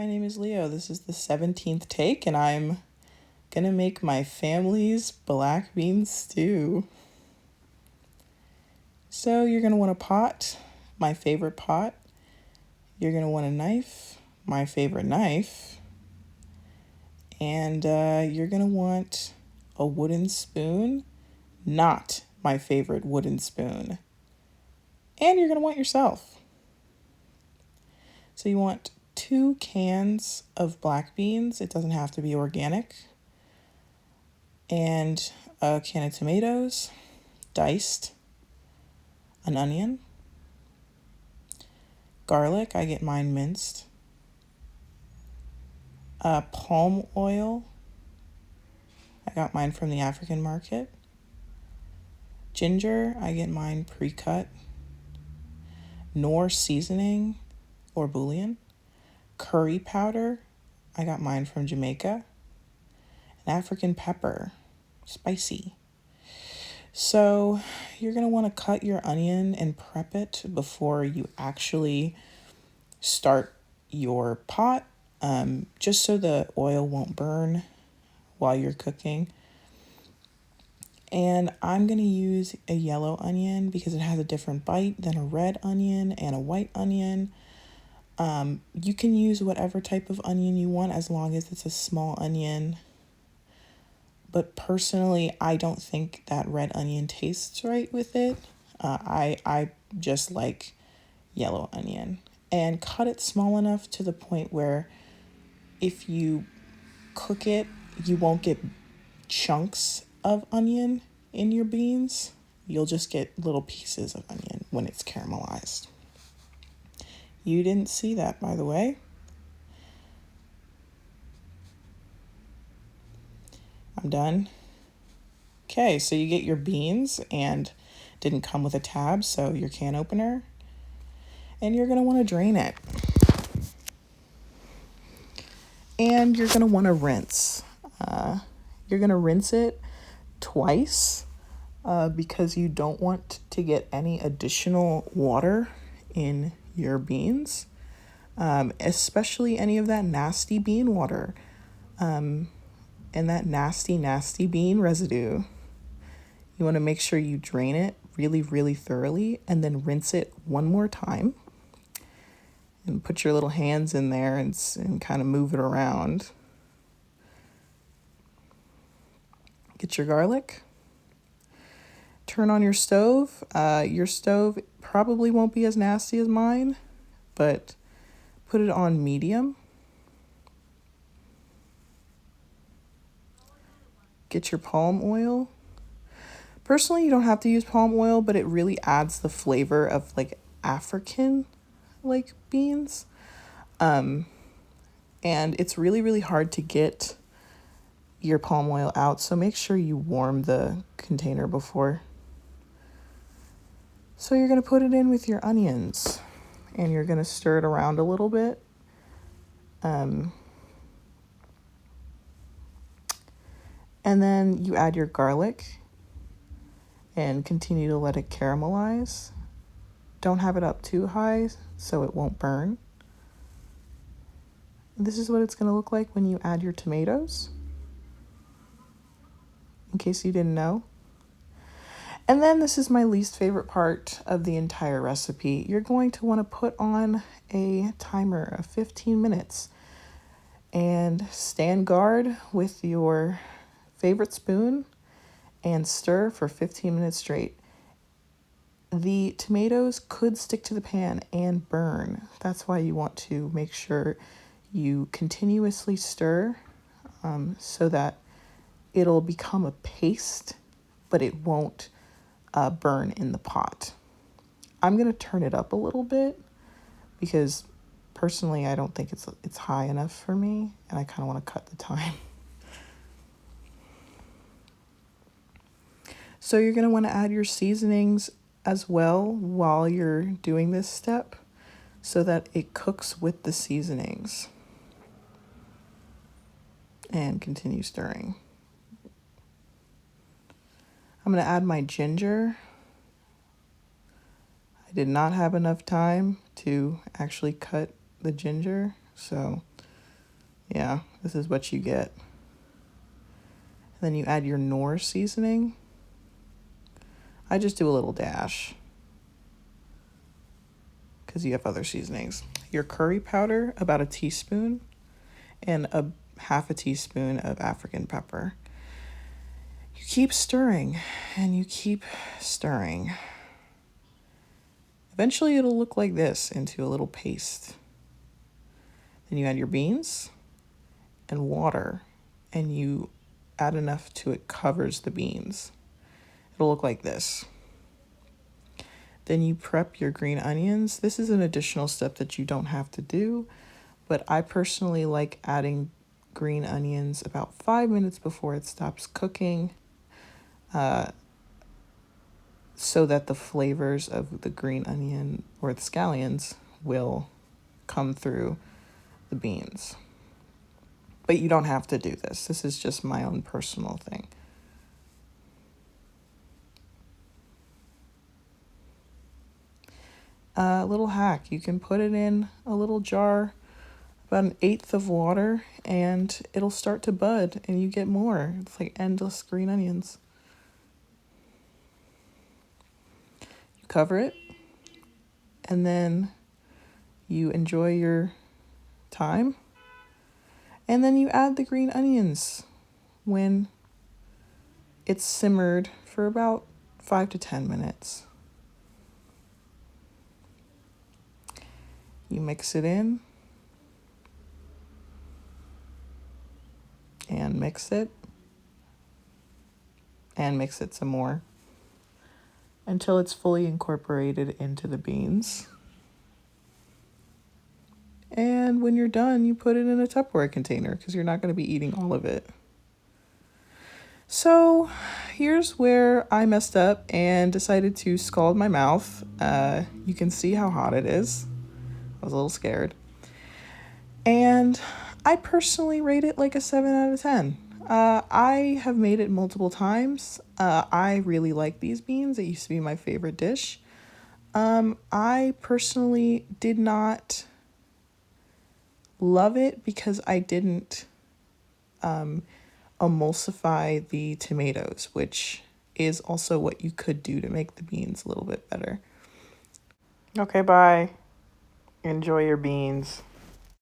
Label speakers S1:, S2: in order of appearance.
S1: my name is Leo. This is the 17th take, and I'm gonna make my family's black bean stew. So, you're gonna want a pot, my favorite pot. You're gonna want a knife, my favorite knife. And you're gonna want a wooden spoon, not my favorite wooden spoon. And you're gonna want yourself. So, you want 2 cans of black beans. It doesn't have to be organic. And a can of tomatoes, diced, an onion, garlic, I get mine minced, palm oil, I got mine from the African market, ginger, I get mine pre-cut, Knorr seasoning or bouillon, curry powder, I got mine from Jamaica, and African pepper, spicy. So you're going to want to cut your onion and prep it before you actually start your pot, just so the oil won't burn while you're cooking. And I'm going to use a yellow onion because it has a different bite than a red onion and a white onion. You can use whatever type of onion you want as long as it's a small onion. But personally, I don't think that red onion tastes right with it. I just like yellow onion. And cut it small enough to the point where if you cook it, you won't get chunks of onion in your beans. You'll just get little pieces of onion when it's caramelized. You didn't see that, by the way. I'm done. Okay, so you get your beans and didn't come with a tab, so your can opener. And you're going to want to drain it. And you're going to want to rinse. You're going to rinse it twice because you don't want to get any additional water in your beans, especially any of that nasty bean water and that nasty bean residue. You want to make sure you drain it really thoroughly and then rinse it one more time. And put your little hands in there and kind of move it around. Get your garlic. Turn on your stove. Your stove probably won't be as nasty as mine, but put it on medium. Get your palm oil. Personally, you don't have to use palm oil, but it really adds the flavor of like African like beans. And it's really hard to get your palm oil out, so make sure you warm the container before. So you're going to put it in with your onions and you're going to stir it around a little bit. And then you add your garlic and continue to let it caramelize. Don't have it up too high so it won't burn. This is what it's going to look like when you add your tomatoes, in case you didn't know. And then this is my least favorite part of the entire recipe. You're going to want to put on a timer of 15 minutes and stand guard with your favorite spoon and stir for 15 minutes straight. The tomatoes could stick to the pan and burn. That's why you want to make sure you continuously stir so that it'll become a paste, but it won't burn in the pot. I'm going to turn it up a little bit because personally I don't think it's high enough for me, and I kind of want to cut the time. So you're going to want to add your seasonings as well while you're doing this step so that it cooks with the seasonings. And continue stirring. I'm going to add my ginger. I did not have enough time to actually cut the ginger, so Yeah, this is what you get. Then you add your Knorr seasoning. I just do a little dash because you have other seasonings. Your curry powder, about a teaspoon, and a half a teaspoon of African pepper. You keep stirring and you keep stirring. Eventually it'll look like this, into a little paste. Then you add your beans and water, and you add enough to it covers the beans. It'll look like this. Then you prep your green onions. This is an additional step that you don't have to do, but I personally like adding green onions about 5 minutes before it stops cooking, so that the flavors of the green onion or the scallions will come through the beans. But you don't have to do this. This is just my own personal thing. A little hack, you can put it in a little jar, about 1/8 of water, and it'll start to bud and you get more. It's like endless green onions. You cover it and then you enjoy your time. And then you add the green onions when it's simmered for about 5 to 10 minutes. You mix it in and mix it and mix it some more until it's fully incorporated into the beans. And when you're done, you put it in a Tupperware container because you're not going to be eating all of it. So here's where I messed up and decided to scald my mouth. You can see how hot it is. I was a little scared. And I personally rate it like a 7 out of 10. I have made it multiple times. I really like these beans. It used to be my favorite dish. I personally did not love it because I didn't emulsify the tomatoes, which is also what you could do to make the beans a little bit better. Okay, bye. Enjoy your beans.